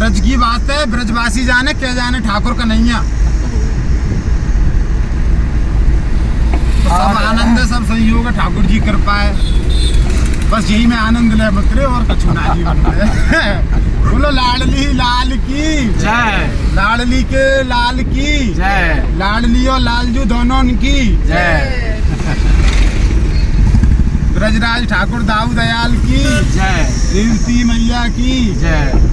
ब्रज की बात है, ब्रजवासी जाने क्या जाने ठाकुर कन्हैया। तो सब आनंद है, सब संयोग है, ठाकुर जी कृपा है, बस यही में आनंद ले मित्रे और कछु ना जीवन में। बोलो लाडली लाल की जय, लाडली के लाल की जय, लाडली और लालजू दोनों उनकी जय, ब्रजराज ठाकुर दाऊ दयाल की जय, रेवती मैया की जय,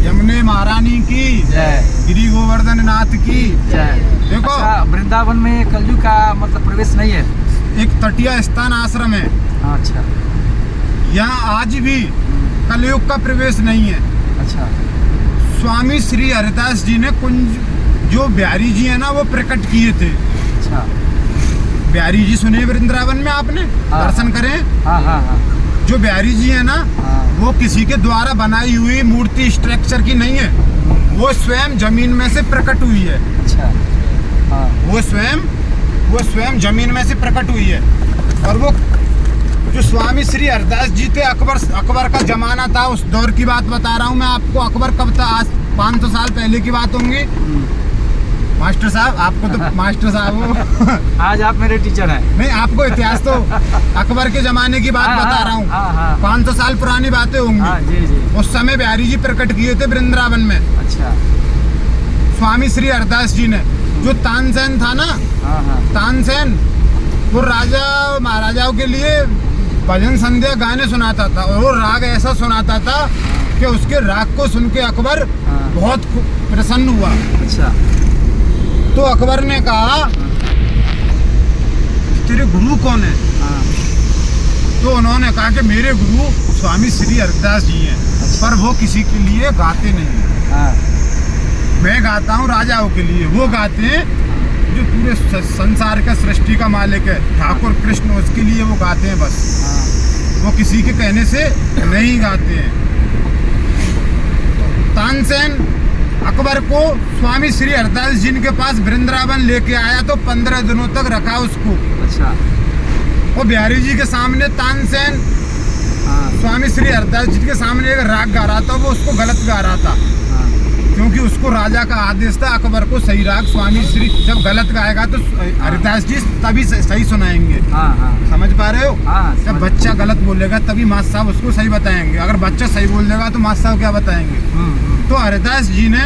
यमुने महारानी की जय, गिरी गोवर्धन नाथ की जय। देखो अच्छा, वृंदावन में कलयुग का मतलब प्रवेश नहीं है? एक तटीय स्थान आश्रम है, अच्छा, यहाँ आज भी कलयुग का प्रवेश नहीं है। अच्छा, स्वामी श्री हरिदास जी ने कुंज जो बिहारी जी है ना वो प्रकट किए थे। अच्छा, बिहारी जी सुने वृंदावन में आपने? हाँ, दर्शन करें। हाँ हाँ हाँ जो बिहारी जी है ना हाँ, वो किसी के द्वारा बनाई हुई मूर्ति स्ट्रक्चर की नहीं है, वो स्वयं जमीन में से प्रकट हुई है। अच्छा, हाँ, वो स्वयं जमीन में से प्रकट हुई है। और वो जो स्वामी श्री हरिदास जी थे, अकबर का जमाना था, उस दौर की बात बता रहा हूँ मैं आपको। अकबर कब था? आज 500 साल पहले की बात होंगी। मास्टर साहब, आपको तो मास्टर साहब हो। आज आप मेरे टीचर हैं। नहीं, आपको इतिहास तो अकबर के जमाने की बात बता रहा हूँ। 500 साल पुरानी बातें होंगी। जी जी। उस समय बिहारी जी प्रकट किए थे वृंदावन में। अच्छा, स्वामी श्री हरिदास जी ने, जो तानसेन था ना, तानसेन, वो राजा महाराजाओं के लिए भजन संध्या गाने सुनाता था, और वो राग ऐसा सुनाता था कि उसके राग को सुन के अकबर बहुत प्रसन्न हुआ। अच्छा, तो अकबर ने कहा तेरे गुरु कौन है? तो उन्होंने कहा कि मेरे गुरु स्वामी श्री हरिदास जी हैं, पर वो किसी के लिए गाते नहीं। मैं गाता हूँ राजाओं के लिए, वो गाते हैं जो पूरे संसार का सृष्टि का मालिक है, ठाकुर कृष्ण, उसके लिए वो गाते हैं बस। वो किसी के कहने से नहीं गाते हैं। तो तानसेन अकबर को स्वामी श्री हरिदास जी के पास वृंदावन लेके आया, तो 15 दिनों तक रखा उसको। अच्छा, वो बिहारी जी के सामने तानसेन स्वामी श्री हरिदास जी के सामने एक राग गा रहा था, वो उसको गलत गा रहा था, क्योंकि उसको राजा का आदेश था अकबर को सही राग स्वामी श्री, जब गलत गाएगा तो हरिदास जी तभी सही सुनाएंगे। समझ पा रहे हो? जब बच्चा गलत बोलेगा तभी मास्टर साहब उसको सही बताएंगे, अगर बच्चा सही बोल देगा तो मास्टर साहब क्या बताएंगे। तो हरिदास जी ने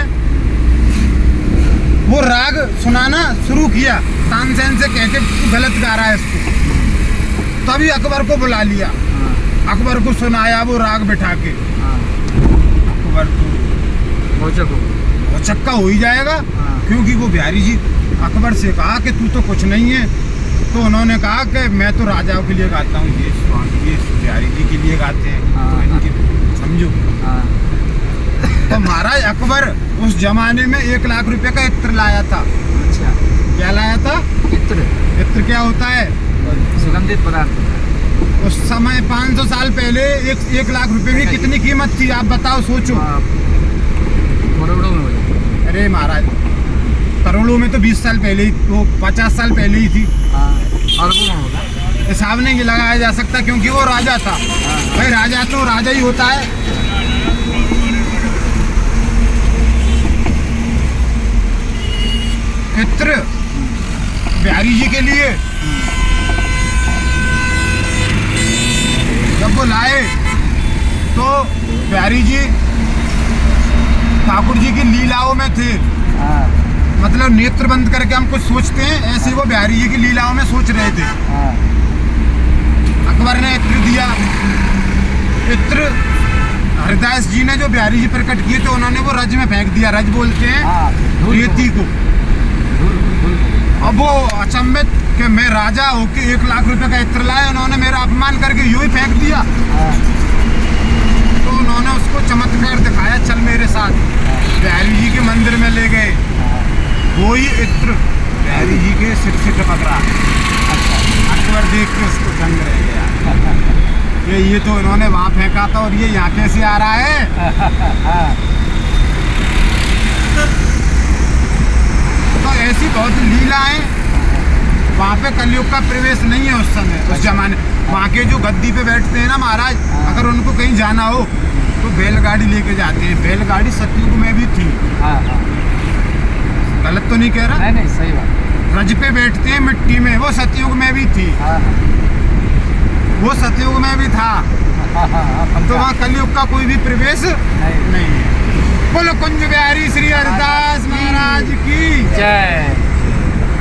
वो राग सुनाना शुरू किया, तानसेन से कह के तू गलत गा रहा है इसको। तभी अकबर को बुला लिया, अकबर को सुनाया वो राग बिठा के। अकबर तो चक्का हो ही जाएगा, क्योंकि वो बिहारी जी अकबर से कहा कि तू तो कुछ नहीं है। तो उन्होंने कहा कि मैं तो राजाओं के लिए गाता हूँ, ये बिहारी जी के लिए गाते हैं, तो इनकी समझो। तो महाराज अकबर उस जमाने में 1 लाख रुपए का इत्र लाया था। अच्छा, क्या लाया था? इत्र क्या होता है? सुगंधित पदार्थ। उस समय 500 साल पहले 1 लाख रुपए की कितनी कीमत थी, आप बताओ, सोचो। करोड़ों में हो जाए। अरे महाराज, करोड़ों में तो 20 साल पहले ही, वो 50 साल पहले ही थी। अरबों में होगा। हिसाब नहीं लगाया जा सकता, क्योंकि वो राजा था। भाई राजा तो राजा ही होता है। इत्र बिहारी जी के लिए जब वो लाए, तो बिहारी जी ठाकुर जी की लीलाओं में थे। मतलब नेत्र बंद करके हम कुछ सोचते हैं, ऐसे वो बिहारी जी की लीलाओं में सोच रहे थे। अकबर ने इत्र दिया। इत्र हरिदास जी ने जो बिहारी जी प्रकट किए थे, उन्होंने वो रज में फेंक दिया। रज बोलते हैं रेती को। अब वो अचंभित कि मैं राजा होके 1 लाख रुपए का इत्र लाया, उन्होंने मेरा अपमान करके यूं ही फेंक दिया। तो उन्होंने उसको चमत्कार दिखाया, चल मेरे साथ। बिहारी जी के मंदिर में ले गए, वो ही इत्र बिहारी जी के सिर से टपक रहा। अकबर देख के उसको दंग रह गया, ये तो इन्होंने वहाँ फेंका था और ये यहाँ कैसे आ रहा है। तो ऐसी बहुत लीलाएं वहाँ पे पे कलयुग का प्रवेश नहीं है उस समय, उस जमाने। वहाँ के जो गद्दी पे बैठते हैं ना महाराज, अगर उनको कहीं जाना हो तो बैलगाड़ी लेके जाते हैं। बैलगाड़ी सतयुग में भी थी, हाँ हाँ, गलत तो नहीं कह रहा। नहीं नहीं सही बात। रज पे बैठते हैं मिट्टी में, वो सतयुग में भी थी, हाँ हाँ वो सतयुग में भी था। हाँ हाँ, तो वहाँ कलयुग का कोई भी प्रवेश नहीं नहीं है। बोलो कुंज बिहारी श्री हरिदास महाराज की जय।